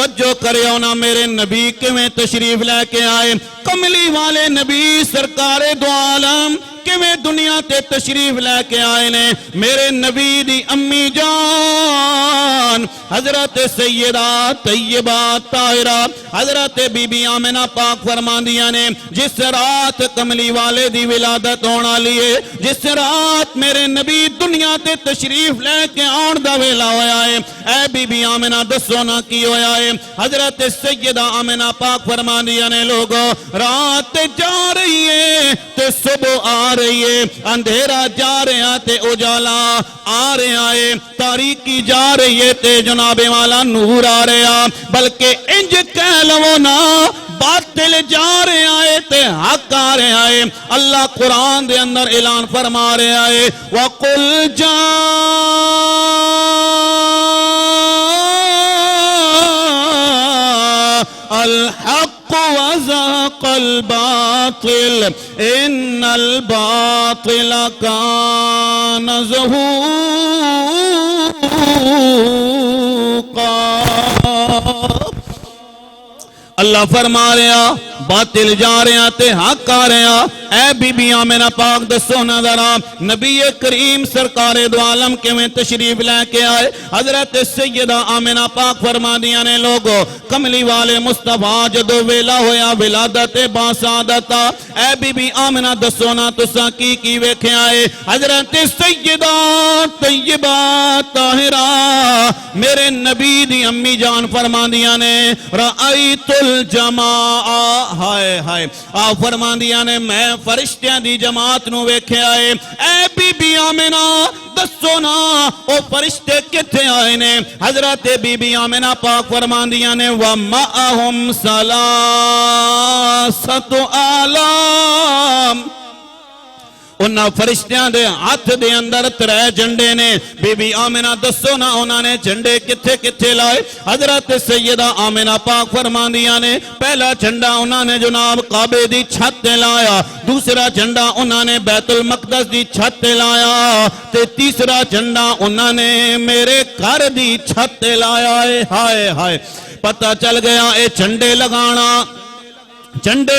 توجہ کریو نا میرے نبی کیویں تشریف لے کے آئے کملی والے نبی سرکار دو عالم کیویں دنیا تے تشریف لے کے آئے نے میرے نبی دی امی جان حضرت سیدہ طیبہ طاہرہ حضرت بی بی آمنہ پاک فرماندیاں نے جس رات کملی والے دی ولادت ہونا لیے جس رات میرے نبی دنیا تے تشریف لے کے آن دا ویلا ہویا ہے اے بی بی آمنہ دسو نا کی ہویا ہے حضرت سیدہ آمنہ پاک فرماندیاں نے لوگو رات جا رہی ہے تے صبح آ رہی ہے اندھیرا جا رہے ہیں تے اجالا آ رہے ہیں تاریکی جا رہی ہے تے جناب والا نور آ رہے ہیں بلکہ انج کہہ لو نا باطل جا رہے ہیں تے حق آ رہے ہیں اللہ قرآن دے اندر اعلان فرما رہے ہیں وَقُلْ جَاءَ الْحَقُّ وَزَهَقَ الْبَاطِلُ إِنَّ الْبَاطِلَ كَانَ زَهُوقًا اللہ فرما رہے ہیں باطل جا رہے ہیں تے حق آ رہے ہیں اے بی بی آمنہ پاک دسو نا ذرا نبی کریم سرکار دو عالم کے میں تشریف لے کے آئے حضرت سیدہ آمنہ پاک فرما دیا نے لوگو کملی والے مصطفیٰ جدو ویلا ہویا ولادت باسعادتا اے بی بی آمنہ دسو نا تسا کی ویکھے آئے حضرت سیدہ طیبہ طاہرہ میرے نبی دی امی جان فرما دیا نے رأیت الجماعہ ہائے ہائے آپ فرما دیا نے میں فرشتیاں دی جماعت نو ویکھے آئے اے بی بی آمنہ دسو نا او فرشتے کتھے آئے نے حضرت بی بی آمنہ پاک فرما دیا نے وَمَعَهُمْ سَلَاسَةُ آلام انہاں فرشتیاں دے ہاتھ دے اندر 3 جھنڈے نے بی بی آمنہ دسو نا انہاں نے جھنڈے کتھے کتھے لائے حضرت سیدہ آمنہ پاک فرماندیاں نے پہلا جھنڈا انہاں نے جناب کعبے دی چھت تے لایا دوسرا جھنڈا انہاں نے بیت المقدس دی چھت تے لایا تے تیسرا جھنڈا انہاں نے میرے گھر دی چھت تے لایا ہائے ہائے پتہ چل گیا اے جھنڈے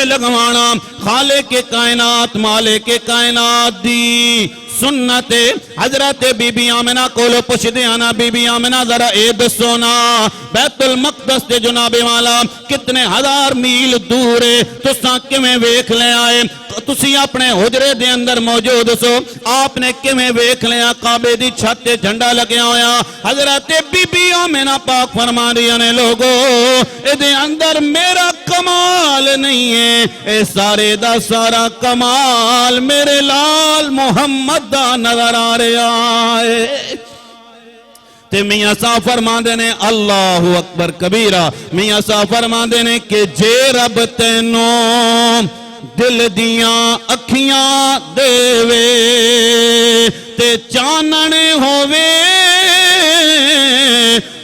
لگوانا خالق کے کائنات مالک کے کائنات دی سنت حضرت بی بی آمنہ کولو پوچھ دیانا بی بی آمنہ ذرا اے دسونا بیت المقدس دے جناب والا کتنے 1000 میل دور ہے تساں کیویں ویکھ لے آئے تسی اپنے حجرے دے اندر موجود سو آپ نے کیویں ویکھ لیا کعبے دی چھت تے جھنڈا لگیا ہویا حضرت بی بی آمنہ پاک فرما رہی نے لوگو اے دے اندر میرا کمال نہیں ہے اے سارے دا سارا کمال میرے لال محمد دا نظر آ رہا ہے تے میاں صاحب فرما دینے اللہ اکبر کبیرہ میاں صاحب فرما دینے کہ جے رب تینوں دل دیاں اکھیاں دے وے تے چانن ہووے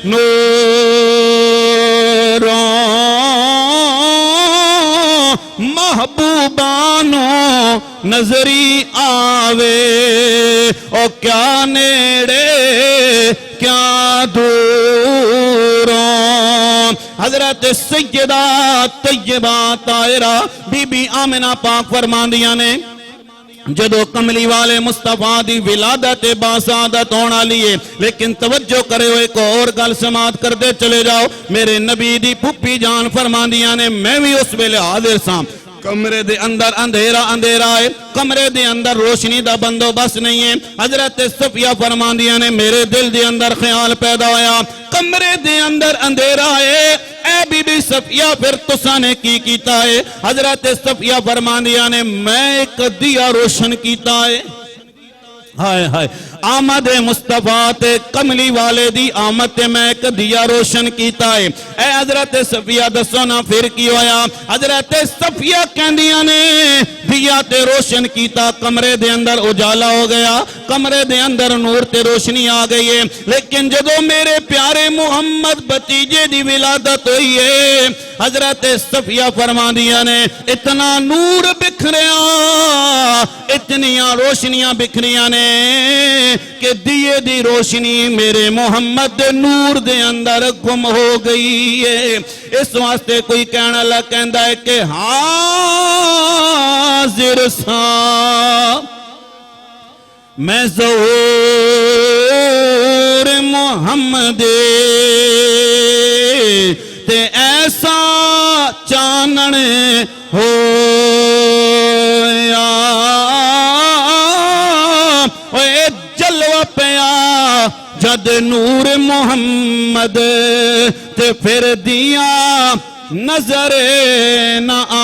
نوروں محبوبانوں نظری آوے او کیا نیڑے کیا دوروں حضرت سیدہ طیبہ طاہرہ بی بی آمنہ پاک فرماندیاں نے جدو کملی والے مصطفیٰ دی ولادت باسعادت ہونا لیے لیکن توجہ کرے ہوئے کو اور گل سماعت کر دے چلے جاؤ میرے نبی دی پھپھی جان فرماندیاں نے میں بھی اس ویلے حاضر ساں کمرے دے اندر اندھیرا ہے کمرے دے اندر روشنی دا بندوبست نہیں ہے حضرت صفیہ فرماندیاں نے میرے دل دے اندر خیال پیدا ہویا کمرے دے اندر اندھیرا ہے اے بی بی صفیہ پھر تساں نے کی کیتا ہے حضرت صفیہ فرماندیاں نے میں ایک دیا روشن کیتا ہے ہائے ہائے آمد مصطفیٰ تے کملی والے دی آمد تے میں ایک دیا روشن کیتا ہے اے حضرت صفیہ دسو نا پھر کی ہویا حضرت صفیہ کہندیاں نے دیا تے روشن کیتا کمرے دے اندر اجالا ہو گیا کمرے دے اندر نور تے روشنی آ گئی ہے لیکن جدو میرے پیارے محمد بتیجے دی ولادت ہوئی ہے حضرت صفیہ فرماندیاں نے اتنا نور بکھریا اتنیاں روشنیاں بکھریاں نے کہ دیے دی روشنی میرے محمد دے نور دے اندر گم ہو گئی ہے اس واسطے کوئی کہنا لگ کہندا ہے کہ حاضر ساں میں ظہور محمد تے ایسا چانن ہویا اے جلوہ پیا جد نور محمد تے پھر دیاں نظر نہ آ